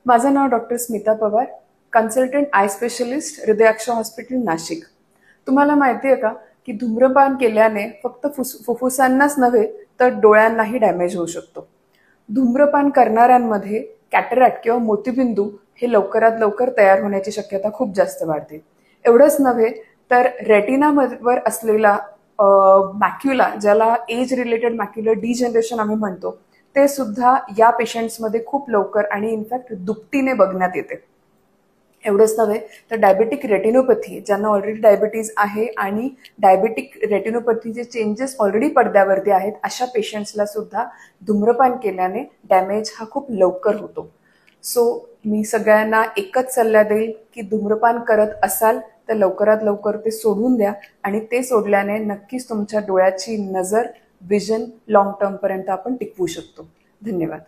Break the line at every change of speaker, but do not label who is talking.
माझं नाव doctor Smita Pawar, consultant eye specialist, Hridayaksh hospital, Nashik. तुम्हाला माहिती आहे का की धूम्रपान केल्याने फक्त फुफ्फुसांनाच नव्हे तर डोळ्यांनाही डॅमेज होऊ शकतो। धूम्रपान करणाऱ्यांमध्ये कॅटरॅक्ट किंवा मोतीबिंदू हे लवकरात लवकर तयार होण्याची शक्यता खूप जास्त वाढते। एवढंच नव्हे तर रेटिनावर असलेला मॅक्युला, ज्याला एज रिलेटेड मॅक्युलर डिजनरेशन आम्ही म्हणतो, ते सुद्धा या पेशंट्समध्ये खूप लवकर आणि इनफॅक्ट दुपटीने बघण्यात येते। एवढंच नव्हे तर डायबेटिक रेटिनोपॅथी, ज्यांना ऑलरेडी डायबिटीज आहे आणि डायबेटिक रेटिनोपॅथीचे चेंजेस ऑलरेडी पडद्यावरती आहेत, अशा पेशंट्सला सुद्धा धूम्रपान केल्याने डॅमेज हा खूप लवकर होतो। सो मी सगळ्यांना एकच सल्ला देईल की धूम्रपान करत असाल तर लवकरात लवकर ते सोडून द्या, आणि ते सोडल्याने नक्कीच तुमच्या डोळ्याची नजर, विजन लॉंग टर्म पर्यंत आपण टिकवू शकतो। धन्यवाद।